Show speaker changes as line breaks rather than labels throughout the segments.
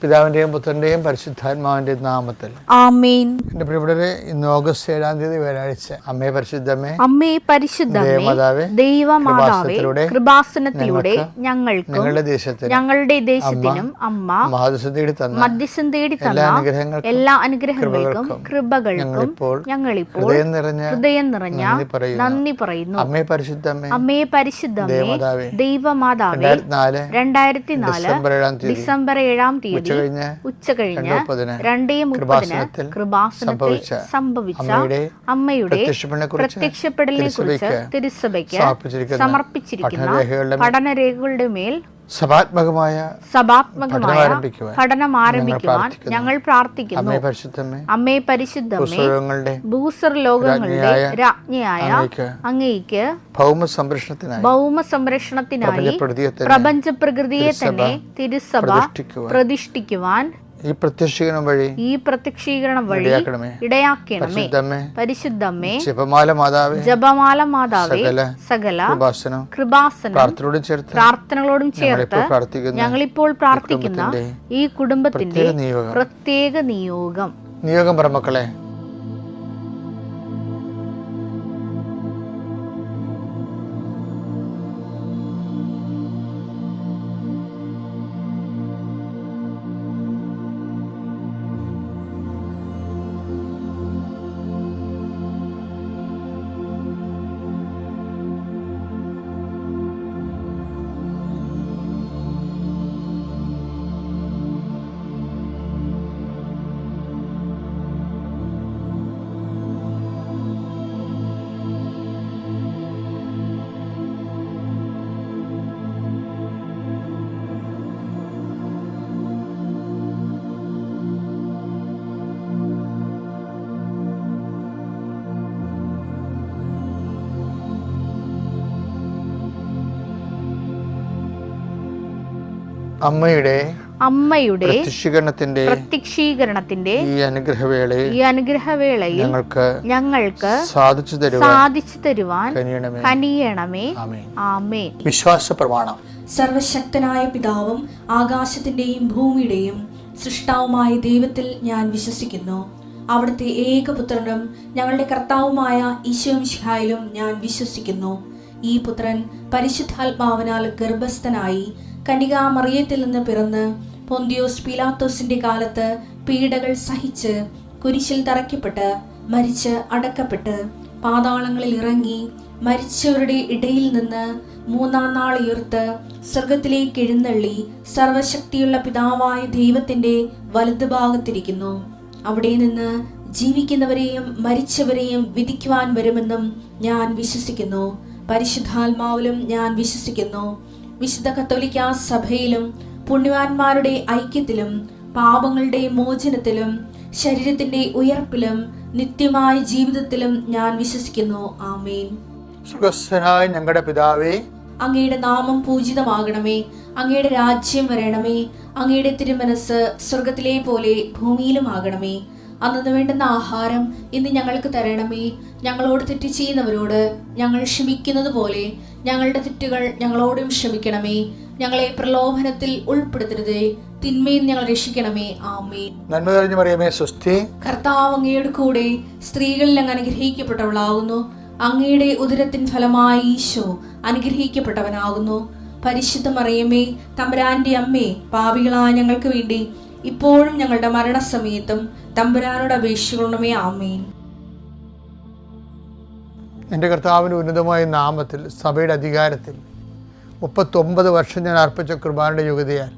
പിതാവിൻ്റെയും പുത്രൻ്റെയും പരിശുദ്ധാത്മാവിൻ്റെയും നാമത്തിൽ
ആമേൻ.
എൻ്റെ പ്രിയപ്പെട്ടവരെ, ഇന്ന് ഓഗസ്റ്റ് 7 വ്യാഴാഴ്ച. അമ്മേ പരിശുദ്ധമേ,
അമ്മേ പരിശുദ്ധമേ, ദൈവമാതാവേ, കൃപാസനത്തിലൂടെ ഞങ്ങൾക്കും ഞങ്ങളുടെ ദേശത്തിനും അമ്മ മധ്യസ്ഥം തേടി തന്ന എല്ലാ അനുഗ്രഹങ്ങൾക്കും കൃപകൾക്കും ഞങ്ങളിപ്പോൾ ഹൃദയം നിറഞ്ഞ നന്ദി പറയുന്നു.
അമ്മേ പരിശുദ്ധമേ,
അമ്മേ പരിശുദ്ധമേ, ദൈവമാതാവേ, 2004 ഡിസംബർ 7 ഉച്ചകഴിഞ്ഞ് 2:30 കൃപാസനത്തിൽ സംഭവിച്ച അമ്മയുടെ പ്രത്യക്ഷപ്പെടലിനെ കുറിച്ച് തിരുസഭയ്ക്ക് സമർപ്പിച്ചിരിക്കുന്ന പഠനരേഖകളുടെ മേൽ സഭാത്മകമായ പഠനം ആരംഭിക്കുവാൻ ഞങ്ങൾ പ്രാർത്ഥിക്കുന്നു. അമ്മേ പരിശുദ്ധമേ, ഭൂസർ ലോകങ്ങളുടെ രാജ്ഞിയായ അങ്ങേയ്ക്ക് ഭൗമ സംരക്ഷണത്തിനായി പ്രപഞ്ച പ്രകൃതിയെ തന്നെ തിരുസഭ പ്രതിഷ്ഠിക്കുവാൻ ഈ പ്രത്യക്ഷീകരണം വഴി ഇടയാക്കണമേ. പരിശുദ്ധമേ, ജപമാല മാതാവേ, സകല കൃപാസനം പ്രാർത്ഥനകളോടും ചേർത്ത് ഞങ്ങളിപ്പോൾ പ്രാർത്ഥിക്കുന്ന ഈ കുടുംബത്തിന്റെ പ്രത്യേക നിയോഗം
പറമക്കളെ, അമ്മയുടെ പ്രത്യക്ഷീകരണത്തിന്റെ ഈ അനുഗ്രഹവേളയിൽ ഞങ്ങൾക്ക് സാധിച്ചു തരുവാൻ കനിയണമേ. ആമേൻ. വിശ്വാസ പ്രമാണം.
സർവശക്തനായ പിതാവും ആകാശത്തിന്റെയും ഭൂമിയുടെയും സൃഷ്ടാവുമായ ദൈവത്തിൽ ഞാൻ വിശ്വസിക്കുന്നു. അവിടുത്തെ ഏകപുത്രനും ഞങ്ങളുടെ കർത്താവുമായ ഈശോമിശിഹായിലും ഞാൻ വിശ്വസിക്കുന്നു. ഈ പുത്രൻ പരിശുദ്ധാത്മാവിനാൽ ഗർഭസ്ഥനായി കന്യകാമറിയത്തിൽ നിന്ന് പിറന്ന് പൊന്തിയോസ് പീലാത്തോസിന്റെ കാലത്ത് പീഡകൾ സഹിച്ച് കുരിശിൽ തറയ്ക്കപ്പെട്ട് മരിച്ച് അടക്കപ്പെട്ട് പാതാളങ്ങളിൽ ഇറങ്ങി മരിച്ചവരുടെ ഇടയിൽ നിന്ന് 3-ാം നാൾ ഉയർത്ത് സ്വർഗത്തിലേക്ക് എഴുന്നള്ളി സർവശക്തിയുള്ള പിതാവായ ദൈവത്തിന്റെ വലതുഭാഗത്തിരിക്കുന്നു. അവിടെ നിന്ന് ജീവിക്കുന്നവരെയും മരിച്ചവരെയും വിധിക്കുവാൻ വരുമെന്നും ഞാൻ വിശ്വസിക്കുന്നു. പരിശുദ്ധാത്മാവിലും ഞാൻ വിശ്വസിക്കുന്നു. വിശുദ്ധ കത്തോലിക്കാ സഭയിലും പുണ്യവാന്മാരുടെ ഐക്യത്തിലും പാപങ്ങളുടെ മോചനത്തിലും ശരീരത്തിന്റെ ഉയർപ്പിലും നിത്യമായ ജീവിതത്തിലും ഞാൻ വിശ്വസിക്കുന്നു. ആമേൻ.
സ്വർഗ്ഗസ്ഥനായ ഞങ്ങളുടെ പിതാവേ,
അങ്ങയുടെ നാമം പൂജിതമാകണമേ. അങ്ങയുടെ രാജ്യം വരണമേ. അങ്ങയുടെ തിരുമനസ് സ്വർഗത്തിലെ പോലെ ഭൂമിയിലും ആകണമേ. അന്നു വേണ്ടുന്ന ആഹാരം ഇന്ന് ഞങ്ങൾക്ക് തരണമേ. ഞങ്ങളോട് തെറ്റ് ചെയ്യുന്നവരോട് ഞങ്ങൾ ക്ഷമിക്കുന്നത് പോലെ ഞങ്ങളുടെ തെറ്റുകൾ ഞങ്ങളോടും ക്ഷമിക്കണമേ. ഞങ്ങളെ പ്രലോഭനത്തിൽ ഉൾപ്പെടുത്തരുതേ, തിന്മയിൽ ഞങ്ങൾ രക്ഷിക്കണമേ. ആമേൻ.
നന്മ നിറഞ്ഞ മറിയമേ, സ്വസ്തി.
കർത്താവ് അങ്ങയുടെ കൂടെ സ്ത്രീകളിൽ അങ്ങ് അനുഗ്രഹിക്കപ്പെട്ടവളാകുന്നു. അങ്ങയുടെ ഉദരത്തിൻ ഫലമായി ഈശോ അനുഗ്രഹിക്കപ്പെട്ടവനാകുന്നു. പരിശുദ്ധ മറിയമേ, തമ്പുരാന്റെ അമ്മേ, പാപികളായ ഞങ്ങൾക്ക് വേണ്ടി ഇപ്പോഴും ഞങ്ങളുടെ മരണസമയത്തും തമ്പുരാനോട് അപേക്ഷിക്കണമേ. ആമേൻ.
എൻ്റെ കർത്താവിൻ്റെ ഉന്നതമായ നാമത്തിൽ സഭയുടെ അധികാരത്തിൽ 39 വർഷം ഞാൻ അർപ്പിച്ച കുർബാനയുടെ യോഗ്യതയാൽ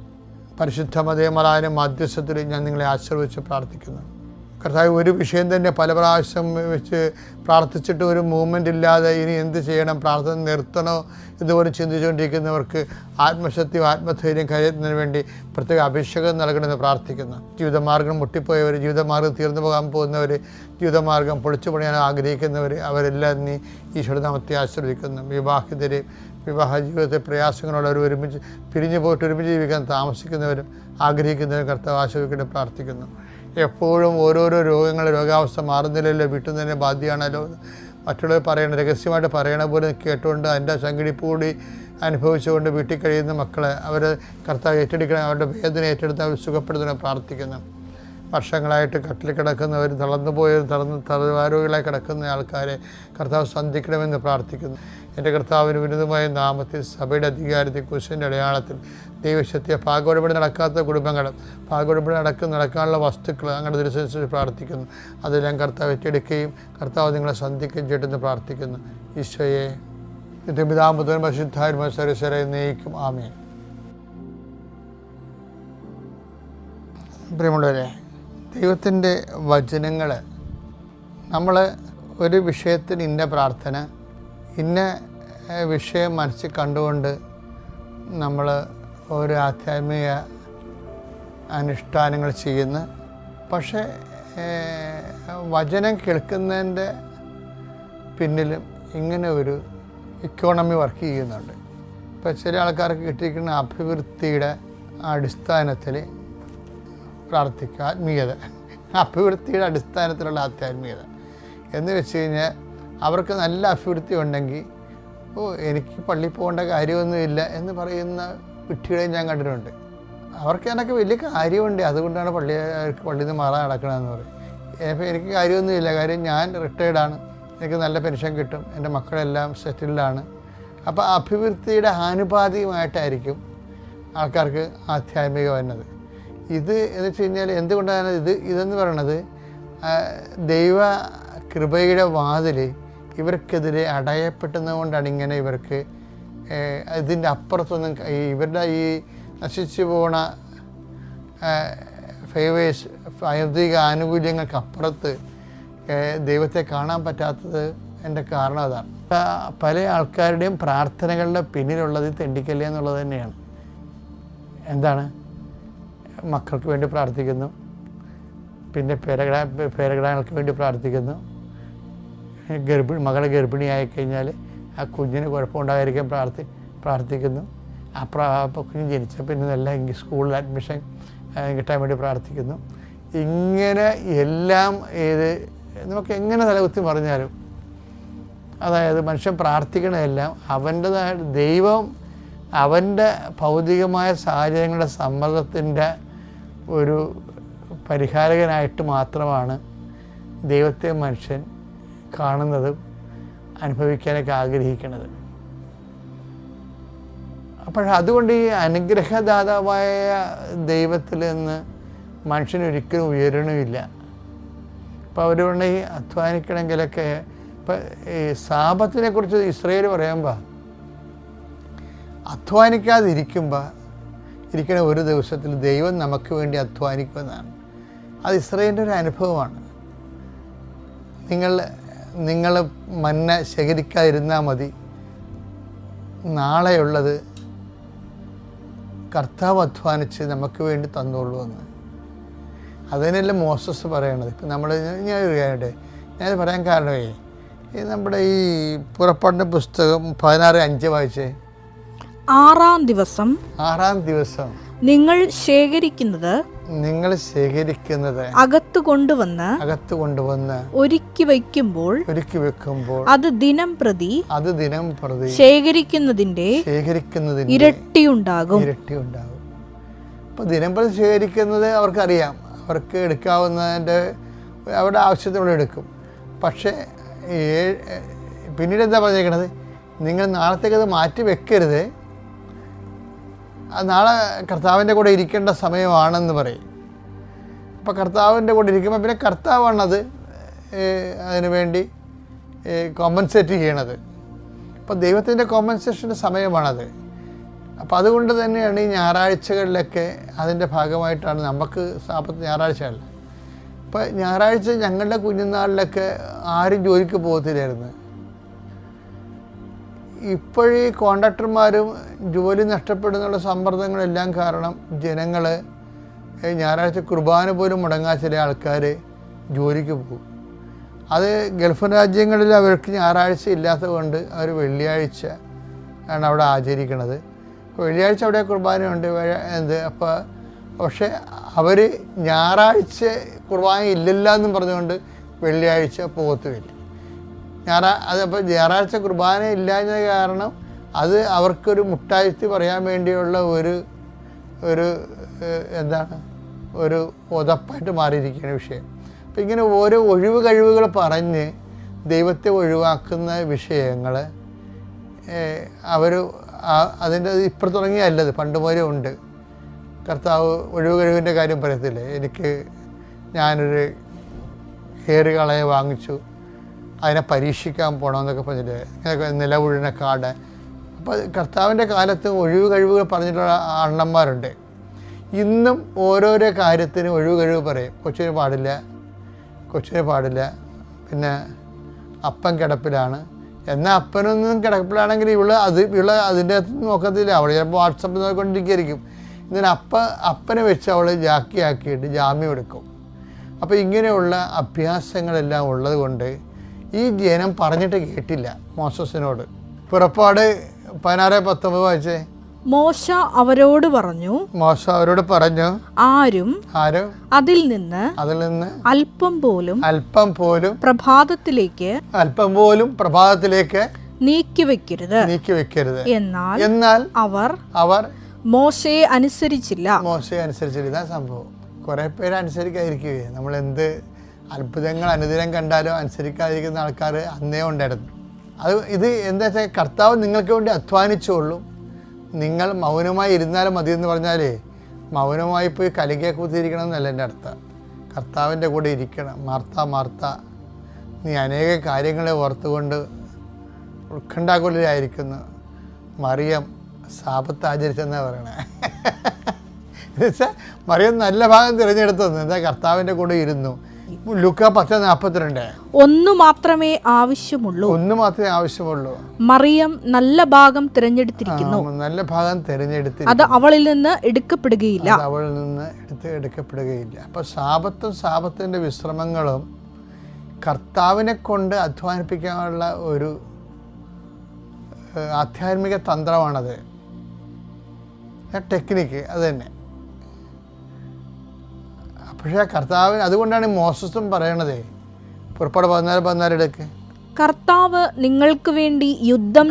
പരിശുദ്ധ മതേമലായ മധ്യസ്ഥത്തിൽ ഞാൻ നിങ്ങളെ ആശീർവദിച്ച് പ്രാർത്ഥിക്കുന്നു. കർത്താവ്, ഒരു വിഷയം തന്നെ പല പ്രാവശ്യം വെച്ച് പ്രാർത്ഥിച്ചിട്ട് ഒരു മൂവ്മെൻ്റ് ഇല്ലാതെ ഇനി എന്ത് ചെയ്യണം, പ്രാർത്ഥന നിർത്തണോ ഇതുപോലെ ചിന്തിച്ചുകൊണ്ടിരിക്കുന്നവർക്ക് ആത്മശക്തിയും ആത്മധൈര്യം കരുതുന്നതിന് വേണ്ടി പ്രത്യേക അഭിഷേകം നൽകണമെന്ന് പ്രാർത്ഥിക്കുന്നു. ജീവിതമാർഗം മുട്ടിപ്പോയവർ, ജീവിതമാർഗം തീർന്നു പോകാൻ പോകുന്നവർ, ജീവിതമാർഗം പൊളിച്ചു പണിയാൻ ആഗ്രഹിക്കുന്നവർ, അവരെല്ലാം നീ ഈശോയുടെ നാമത്തെ ആശീർവദിക്കുന്നു. വിവാഹിതരെയും വിവാഹ ജീവിതത്തെ പ്രയാസങ്ങളോട് ഒരുമിച്ച് പിരിഞ്ഞു പോയിട്ട് ഒരുമിച്ച് ജീവിക്കാൻ താമസിക്കുന്നവരും ആഗ്രഹിക്കുന്നവരും കർത്താവ് ആശീർവദിക്കട്ടെ പ്രാർത്ഥിക്കുന്നു. എപ്പോഴും ഓരോരോ രോഗാവസ്ഥ മാറുന്നില്ലല്ലോ, വീട്ടിൽ തന്നെ ബാധ്യമാണല്ലോ, മറ്റുള്ളവർ പറയണ രഹസ്യമായിട്ട് പറയണ പോലെ കേട്ടുകൊണ്ട് അതിൻ്റെ സംഘടിപ്പൂടി അനുഭവിച്ചുകൊണ്ട് വീട്ടിൽ കഴിയുന്ന മക്കളെ അവർ കർത്താവ് ഏറ്റെടുക്കണം, അവരുടെ വേദന ഏറ്റെടുത്ത് അവർ സുഖപ്പെടുത്തണം പ്രാർത്ഥിക്കുന്നു. വർഷങ്ങളായിട്ട് കട്ടിൽ കിടക്കുന്നവർ, തളർന്നുപോയവരും കിടക്കുന്ന ആൾക്കാരെ കർത്താവ് സന്ധിക്കണമെന്ന് പ്രാർത്ഥിക്കുന്നു. എൻ്റെ കർത്താവിന് വിരുദ്ധമായ നാമത്തിൽ സഭയുടെ അധികാരത്തിൽ കുരിശിൻ്റെ അടയാളത്തിൽ ദൈവശക്തിയെ പാകോടുപടി നടക്കാത്ത കുടുംബങ്ങൾ, പാകോടുപടി നടക്കാനുള്ള വസ്തുക്കൾ അങ്ങനെ ദൃശ്യം പ്രാർത്ഥിക്കുന്നു. അതെല്ലാം കർത്താവ് ഏറ്റെടുക്കുകയും കർത്താവ് നിങ്ങളെ സന്ധിക്കുകയും ചെയ്തെന്ന് പ്രാർത്ഥിക്കുന്നു. ഈശോയെ പിതാമുതൻ പരിശുദ്ധാത്മാ സർവ്വശക്തനായ എന്നേക്കും ആമേൻ. പ്രിയമുള്ളവരെ, ദൈവത്തിൻ്റെ വചനങ്ങൾ നമ്മൾ ഒരു വിഷയത്തിന് ഇന്ന പ്രാർത്ഥന, ഇന്ന വിഷയം മനസ്സിൽ കണ്ടുകൊണ്ട് നമ്മൾ ഓരോ ആധ്യാത്മിക അനുഷ്ഠാനങ്ങൾ ചെയ്യുന്നു. പക്ഷേ വചനം കേൾക്കുന്നതിൻ്റെ പിന്നിലും ഇങ്ങനെ ഒരു ഇക്കോണമി വർക്ക് ചെയ്യുന്നുണ്ട്. ഇപ്പോൾ ചില ആൾക്കാർക്ക് കിട്ടിയിരിക്കുന്ന അഭിവൃദ്ധിയുടെ അടിസ്ഥാനത്തിൽ പ്രാർത്ഥിക്കുക, ആത്മീയത, അഭിവൃദ്ധിയുടെ അടിസ്ഥാനത്തിലുള്ള ആധ്യാത്മികത എന്ന് വെച്ച് കഴിഞ്ഞാൽ അവർക്ക് നല്ല അഭിവൃദ്ധി ഉണ്ടെങ്കിൽ എനിക്ക് പള്ളിയിൽ പോകേണ്ട കാര്യമൊന്നുമില്ല എന്ന് പറയുന്ന കുട്ടികളെയും ഞാൻ കണ്ടിട്ടുണ്ട്. അവർക്ക് എന്നൊക്കെ വലിയ കാര്യമുണ്ട്, അതുകൊണ്ടാണ് പള്ളിയിൽ നിന്ന് മാറാൻ നടക്കണമെന്ന് പറയും. അപ്പോൾ എനിക്ക് കാര്യമൊന്നുമില്ല, കാര്യം ഞാൻ റിട്ടയർഡാണ്, എനിക്ക് നല്ല പെൻഷൻ കിട്ടും, എൻ്റെ മക്കളെല്ലാം സെറ്റിൽഡാണ്. അപ്പോൾ അഭിവൃദ്ധിയുടെ ആനുപാതികമായിട്ടായിരിക്കും ആൾക്കാർക്ക് ആധ്യാത്മിക വരുന്നത്. ഇത് എന്ന് വെച്ച് കഴിഞ്ഞാൽ എന്തുകൊണ്ടാണ് ഇതെന്ന് പറയണത്, ദൈവ കൃപയുടെ വാതിൽ ഇവർക്കെതിരെ അടയപ്പെടുന്നതുകൊണ്ടാണ് ഇങ്ങനെ ഇവർക്ക് ഇതിൻ്റെ അപ്പുറത്തൊന്നും ഇവരുടെ ഈ നശിച്ചു പോണ ഫേവേഴ്സ്, ഭൗതിക ആനുകൂല്യങ്ങൾക്ക് അപ്പുറത്ത് ദൈവത്തെ കാണാൻ പറ്റാത്തത് എൻ്റെ കാരണം അതാണ്. പല ആൾക്കാരുടെയും പ്രാർത്ഥനകളുടെ പിന്നിലുള്ളത് തെണ്ടിക്കല്ലേ എന്നുള്ളത് തന്നെയാണ്. എന്താണ്? മക്കൾക്ക് വേണ്ടി പ്രാർത്ഥിക്കുന്നു, പിന്നെ പേരകിടാങ്ങൾക്ക് വേണ്ടി പ്രാർത്ഥിക്കുന്നു, മകളെ ഗർഭിണിയായി കഴിഞ്ഞാൽ ആ കുഞ്ഞിന് കുഴപ്പമുണ്ടാകാതിരിക്കാൻ പ്രാർത്ഥിക്കുന്നു, കുഞ്ഞ് ജനിച്ച പിന്നെ നല്ല സ്കൂളിൽ അഡ്മിഷൻ കിട്ടാൻ വേണ്ടി പ്രാർത്ഥിക്കുന്നു. ഇങ്ങനെ എല്ലാം നമുക്ക് എങ്ങനെ തലകുത്തി പറഞ്ഞാലും, അതായത് മനുഷ്യൻ പ്രാർത്ഥിക്കണതെല്ലാം അവൻ്റെതായ ദൈവം അവൻ്റെ ഭൗതികമായ സാഹചര്യങ്ങളുടെ സമ്മർദ്ദത്തിൻ്റെ ഒരു പരിഹാരകനായിട്ട് മാത്രമാണ് ദൈവത്തെ മനുഷ്യൻ കാണുന്നതും അനുഭവിക്കാനൊക്കെ ആഗ്രഹിക്കുന്നത്. അപ്പോൾ അതുകൊണ്ട് ഈ അനുഗ്രഹദാതാവായ ദൈവത്തിൽ നിന്ന് മനുഷ്യനൊരിക്കലും ഉയരണമില്ല. അപ്പോൾ അവരുകൊണ്ട് ഈ അധ്വാനിക്കണമെങ്കിലൊക്കെ ഇപ്പം ഈ സാപത്തിനെ കുറിച്ച് ഇസ്രായേൽ പറയുമ്പോൾ അധ്വാനിക്കാതിരിക്കുമ്പോൾ ഇരിക്കുന്ന ഒരു ദിവസത്തിൽ ദൈവം നമുക്ക് വേണ്ടി അധ്വാനിക്കുമെന്നാണ്. അത് ഇസ്രായേലിൻ്റെ ഒരു അനുഭവമാണ്. നിങ്ങൾ മന്ന ശേഖരിക്കാതിരുന്നാൽ മതി, നാളെയുള്ളത് കർത്താവ് അധ്വാനിച്ച് നമുക്ക് വേണ്ടി തന്നോളൂ എന്ന്. അതിനല്ല മോസസ് പറയണത്. ഇപ്പം ഞാൻ പറയാൻ കാരണമേ, നമ്മുടെ ഈ പുറപ്പാടിൻ്റെ പുസ്തകം 16:5 വായിച്ചേ.
ആറാം ദിവസം
നിങ്ങൾ ശേഖരിക്കുന്നത്
അകത്തു കൊണ്ടുവന്ന് ഒരുക്കി വയ്ക്കുമ്പോൾ അത് ദിനം പ്രതി ശേഖരിക്കുന്നതിന്റെ ഇരട്ടിയുണ്ടാകും.
അപ്പോൾ ദിനം പ്രതി ശേഖരിക്കുന്നത് അവർക്കറിയാം, അവർക്ക് എടുക്കാവുന്നതിൻ്റെ അവരുടെ ആവശ്യത്തിനോട് എടുക്കും. പക്ഷേ പിന്നീട് എന്താ പറഞ്ഞേക്കണത്, നിങ്ങൾ നാളത്തേക്കത് മാറ്റി വെക്കരുത്, അത് നാളെ കർത്താവിൻ്റെ കൂടെ ഇരിക്കേണ്ട സമയമാണെന്ന് പറയും. അപ്പോൾ കർത്താവിൻ്റെ കൂടെ ഇരിക്കുമ്പോൾ പിന്നെ കർത്താവാണത് അതിനു വേണ്ടി കോമ്പൻസേറ്റ് ചെയ്യണത്. അപ്പോൾ ദൈവത്തിൻ്റെ കോമ്പൻസേഷൻ്റെ സമയമാണത്. അപ്പോൾ അതുകൊണ്ട് തന്നെയാണ് ഈ ഞായറാഴ്ചകളിലൊക്കെ അതിൻ്റെ ഭാഗമായിട്ടാണ് നമുക്ക് സാപത്ത് ഞായറാഴ്ചയല്ല. ഇപ്പോൾ ഞായറാഴ്ച ഞങ്ങളുടെ കുഞ്ഞുനാളിലൊക്കെ ആരും ജോലിക്ക് പോകത്തില്ലായിരുന്നു. ഇപ്പോഴീ കോൺട്രാക്ടർമാരും ജോലി നഷ്ടപ്പെടുന്നുള്ള സമ്മർദ്ദങ്ങളെല്ലാം കാരണം ജനങ്ങൾ ഞായറാഴ്ച കുർബാന പോലും മുടങ്ങാത്ത ചില ആൾക്കാർ ജോലിക്ക് പോകും. അത് ഗൾഫ് രാജ്യങ്ങളിൽ അവർക്ക് ഞായറാഴ്ച ഇല്ലാത്തത് കൊണ്ട് അവർ വെള്ളിയാഴ്ച ആണ് അവിടെ ആചരിക്കണത്. അപ്പോൾ വെള്ളിയാഴ്ച അവിടെ കുർബാനയുണ്ട്. അപ്പോൾ പക്ഷേ അവർ ഞായറാഴ്ച കുർബാന ഇല്ലല്ല എന്നും പറഞ്ഞുകൊണ്ട് വെള്ളിയാഴ്ച പോകത്തുമില്ല. അതപ്പോൾ ഞായറാഴ്ച കുർബാന ഇല്ലാഞ്ഞ കാരണം അത് അവർക്കൊരു മുട്ടാഴ്ത്തി പറയാൻ വേണ്ടിയുള്ള ഒരു എന്താണ് ഒരു ഉതപ്പായിട്ട് മാറിയിരിക്കുന്ന വിഷയം. അപ്പം ഇങ്ങനെ ഓരോ ഒഴിവ് കഴിവുകൾ പറഞ്ഞ് ദൈവത്തെ ഒഴിവാക്കുന്ന വിഷയങ്ങൾ അവർ അതിൻ്റെ ഇപ്പോൾ തുടങ്ങിയല്ലത്, പണ്ട് മുതലേ ഉണ്ട്. കർത്താവ് ഒഴിവ് കഴിവിൻ്റെ കാര്യം പറയത്തില്ലേ, ഞാനൊരു ഏറുകളയെ വാങ്ങിച്ചു, അതിനെ പരീക്ഷിക്കാൻ പോകണമെന്നൊക്കെ പറഞ്ഞില്ലേ, ഇങ്ങനെയൊക്കെ നിലവുഴിന കാട്. അപ്പോൾ കർത്താവിൻ്റെ കാലത്ത് ഒഴിവ് കഴിവുകൾ പറഞ്ഞിട്ടുള്ള അണ്ണന്മാരുണ്ട്. ഇന്നും ഓരോരോ കാര്യത്തിനും ഒഴിവ് കഴിവ് പറയും. കൊച്ചിന് പാടില്ല, പിന്നെ അപ്പൻ കിടപ്പിലാണ്. എന്നാൽ അപ്പനൊന്നും കിടപ്പിലാണെങ്കിൽ ഇവള് അതിൻ്റെ അകത്ത് നോക്കത്തില്ല. അവൾ ചിലപ്പോൾ വാട്സപ്പിൽ നോക്കിക്കൊണ്ടിരിക്കുകയായിരിക്കും. ഇതിന് അപ്പനെ വെച്ച് അവൾ ജാക്കിയാക്കിയിട്ട് ജാമ്യം എടുക്കും. അപ്പോൾ ഇങ്ങനെയുള്ള അഭ്യാസങ്ങളെല്ലാം ഉള്ളത് കൊണ്ട് ഈ ജനം പറഞ്ഞിട്ട് കേട്ടില്ല മോശസിനോട്. പുറപ്പാട് 16:19 വായിച്ചേ.
മോശ അവരോട് പറഞ്ഞു, ആരും അതിൽ നിന്ന് അല്പം പോലും പ്രഭാതത്തിലേക്ക് നീക്കിവെക്കരുത്. എന്നാൽ അവർ മോശയെ അനുസരിച്ചില്ല.
ഇതാ സംഭവം. കുറെ പേര് അനുസരിക്കാതിരിക്കുകയെ. നമ്മൾ എന്ത് അത്ഭുതങ്ങൾ അനുദിനം കണ്ടാലും അനുസരിക്കാതിരിക്കുന്ന ആൾക്കാർ അന്നേ ഉണ്ടായിരുന്നു. ഇത് എന്താ വെച്ചാൽ കർത്താവ് നിങ്ങൾക്ക് വേണ്ടി അധ്വാനിച്ചോളും, നിങ്ങൾ മൗനമായി ഇരുന്നാലും മതി എന്ന് പറഞ്ഞാലേ മൗനമായി പോയി കലികയെ കുത്തിയിരിക്കണം എന്നല്ല എൻ്റെ അർത്ഥം. കർത്താവിൻ്റെ കൂടെ ഇരിക്കണം. മാർത്ത നീ അനേക കാര്യങ്ങളെ ഓർത്തുകൊണ്ട് ഉത്കണ്ഠാകുലരായിരിക്കുന്നു. മറിയം സാബത്ത് ആചരിച്ചെന്നാണ് പറയണേ. എന്നുവെച്ചാൽ മറിയം നല്ല ഭാഗം തിരഞ്ഞെടുത്തു. എന്താ കർത്താവിൻ്റെ കൂടെ ഇരുന്നു. ലൂക്കാ 10:42
ഒന്നു മാത്രമേ ആവശ്യമുള്ളൂ. മറിയം നല്ല ഭാഗം തിരഞ്ഞെടുത്തിരിക്കുന്നു. അത് അവളിൽ നിന്ന് എടുക്കപ്പെടുകയില്ല.
അപ്പൊ സാബത്തിന്റെ വിശ്രമങ്ങളും കർത്താവിനെ കൊണ്ട് അധ്വാനിപ്പിക്കാനുള്ള ഒരു ആധ്യാത്മിക തന്ത്രമാണത്, ടെക്നിക്ക്. അത് തന്നെ. പക്ഷേ കർത്താവിന് അതുകൊണ്ടാണ് മോശസും പറയണതേ, പുറപ്പാട് 14:14
കർത്താവ് നിങ്ങൾക്ക് വേണ്ടി യുദ്ധം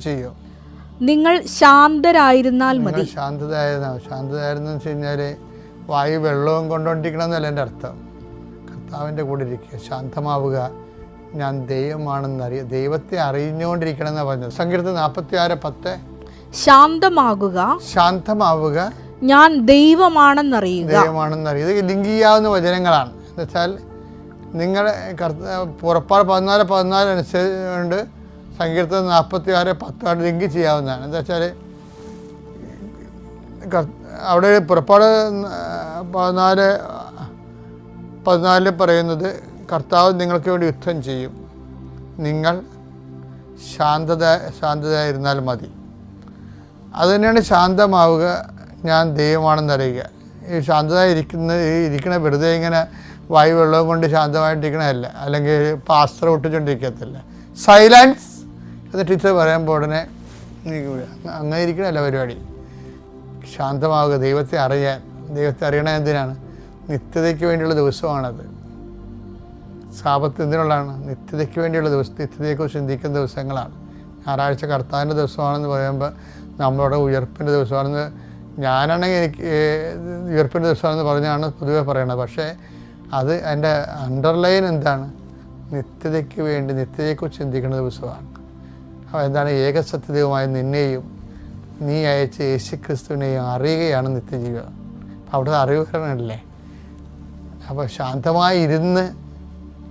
ചെയ്യും, നിങ്ങൾ ശാന്തരായിരുന്നാൽ മതി.
ശാന്തരായിരുന്നു വെച്ച് കഴിഞ്ഞാല് വായു വെള്ളവും കൊണ്ടുകൊണ്ടിരിക്കണമെന്നല്ല എൻ്റെ അർത്ഥം. കർത്താവിൻ്റെ കൂടെ ഇരിക്കുക, ശാന്തമാവുക, ഞാൻ ദൈവമാണെന്ന് ദൈവത്തെ അറിഞ്ഞുകൊണ്ടിരിക്കണം എന്നാണ് പറഞ്ഞത്. സങ്കീർത്തനം 46:10 ശാന്തമാവുക,
ഞാൻ ദൈവമാണെന്നറിയുക.
ഇത് ലിങ്ക് ചെയ്യാവുന്ന വചനങ്ങളാണ്. എന്ന് വെച്ചാൽ നിങ്ങൾ പുറപ്പാട് 14:14 അനുസരിച്ചുകൊണ്ട് സങ്കീർത്തനം 46:10 ലിങ്ക് ചെയ്യാവുന്നതാണ്. എന്താ വെച്ചാൽ അവിടെ പുറപ്പാട് 14:14 പറയുന്നത് കർത്താവ് നിങ്ങൾക്ക് വേണ്ടി യുദ്ധം ചെയ്യും, നിങ്ങൾ ശാന്തതയായിരുന്നാൽ മതി. അതുതന്നെയാണ് ശാന്തമാവുക, ഞാൻ ദൈവമാണെന്ന് അറിയുക. ഈ ശാന്തത ഇരിക്കണ വെറുതെ ഇങ്ങനെ വായു വെള്ളവും കൊണ്ട് ശാന്തമായിട്ടിരിക്കണമല്ല, അല്ലെങ്കിൽ പാസ്റ്റർ ഒട്ടിച്ചുകൊണ്ടിരിക്കത്തില്ല. സൈലൻസ് എന്ന് ടീച്ചർ പറയുമ്പോൾ ഉടനെ അങ്ങനെ ഇരിക്കണമല്ല പരിപാടി. ശാന്തമാവുക, ദൈവത്തെ അറിയണ എന്തിനാണ്? നിത്യതയ്ക്ക് വേണ്ടിയുള്ള ദിവസമാണത്. സാപത്ത് എന്തിനുള്ളതാണ്? നിത്യതയ്ക്ക് വേണ്ടിയുള്ള നിത്യതയെക്കുറിച്ച് ചിന്തിക്കുന്ന ദിവസങ്ങളാണ്. ഞായറാഴ്ച കർത്താവിൻ്റെ ദിവസമാണെന്ന് പറയുമ്പോൾ നമ്മളോട് ഉയർപ്പിൻ്റെ ദിവസമാണെന്ന്, ഞാനാണെങ്കിൽ എനിക്ക് ഉയർപ്പിൻ്റെ ദിവസമാണെന്ന് പറഞ്ഞാണ് പൊതുവെ പറയണത്. പക്ഷേ അത് എൻ്റെ അണ്ടർലൈൻ എന്താണ്? നിത്യതയെക്കുറിച്ച് ചിന്തിക്കുന്ന ദിവസമാണ്. അപ്പോൾ എന്താണ്? ഏകസത്യതയുമായ നിന്നെയും നീ അയച്ച യേശുക്രിസ്തുവിനെയും അറിയുകയാണ് നിത്യജീവിതം. അപ്പോൾ അവിടെ അറിവ് വരണമല്ലേ. അപ്പോൾ ശാന്തമായി ഇരുന്ന്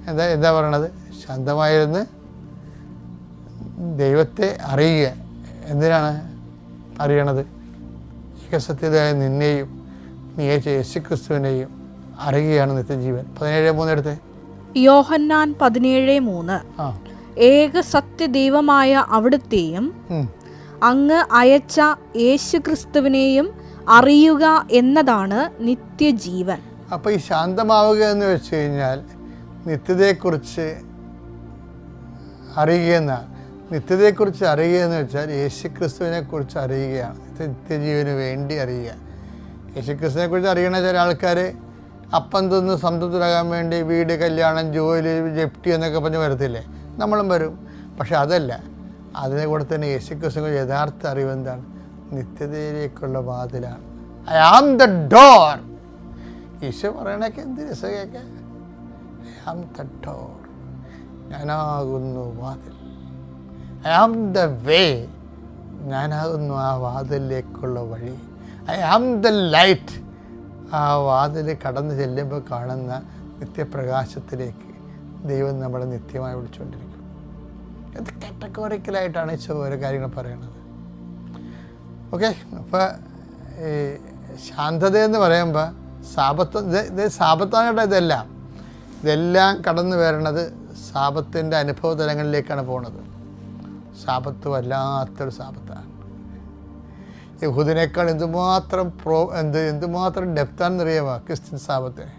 എന്താ പറയണത്? ശാന്തമായിരുന്ന് ദൈവത്തെ അറിയുക. എന്തിനാണ് അറിയണത്? ഏകസത്യതയായ നിന്നെയും നീ അയച്ച യേശുക്രിസ്തുവിനെയും അറിയുകയാണ് നിത്യജീവൻ. 17:3 എടുത്തേ.
യോഹന്നാൻ 17:3 ഏക സത്യദൈവമായ അവിടുത്തെയും അങ്ങ് അയച്ച യേശുക്രിസ്തുവിനെയും അറിയുക എന്നതാണ് നിത്യജീവൻ.
അപ്പോൾ ഈ ശാന്തമാവുക എന്ന് വെച്ച് കഴിഞ്ഞാൽ നിത്യതയെക്കുറിച്ച് അറിയുക എന്നാണ്. നിത്യതയെക്കുറിച്ച് അറിയുക എന്ന് വെച്ചാൽ യേശുക്രിസ്തുവിനെ കുറിച്ച് അറിയുകയാണ്. നിത്യജീവന് വേണ്ടി അറിയുക. യേശുക്രിസ്തുവിനെ കുറിച്ച് അറിയണ ചില ആൾക്കാർ അപ്പം തിന്ന് സംതൃപ്തരാകാൻ വേണ്ടി വീട്, കല്യാണം, ജോലി, ജപ്തി എന്നൊക്കെ പറഞ്ഞ് വരത്തില്ലേ? നമ്മളും വരും. പക്ഷെ അതല്ല, അതിനെ കൂടെ തന്നെ യേശുക്രിസ്തു യഥാർത്ഥ അറിവ് എന്താണ്? നിത്യതയിലേക്കുള്ള വാതിലാണ്. I am the door. ഈശോ പറയണൊക്കെ എന്ത് രസം കേൾക്കാൻ. ഐ ആം ദ ഡോർ, ഞാനാകുന്നു വാതിൽ. ഐ ആം ദ വേ, ഞാനാകുന്നു ആ വാതിലിലേക്കുള്ള വഴി. ഐ ആം ദ ലൈറ്റ്, ആ വാതിൽ കടന്നു ചെല്ലുമ്പോൾ കാണുന്ന നിത്യപ്രകാശത്തിലേക്ക് ദൈവം നമ്മളെ നിത്യമായി വിളിച്ചുകൊണ്ടിരിക്കും. ഇത് കാറ്റഗോറിക്കലായിട്ടാണ് ഈശോ ഓരോ കാര്യങ്ങൾ പറയണത്. ഓക്കെ, അപ്പോൾ ഈ ശാന്തതയെന്ന് പറയുമ്പോൾ ഇത് സാപത്താണ് കേട്ടോ. ഇതെല്ലാം കടന്നു വരണത് സാപത്തിൻ്റെ അനുഭവ തലങ്ങളിലേക്കാണ് പോണത്. സാപത്ത് വല്ലാത്തൊരു സാപത്താണ്. യഹൂദിനേക്കാൾ എന്തുമാത്രം എന്തുമാത്രം ഡെപ്താണെന്നറിയാമോ ക്രിസ്ത്യൻ സാപത്തിന്?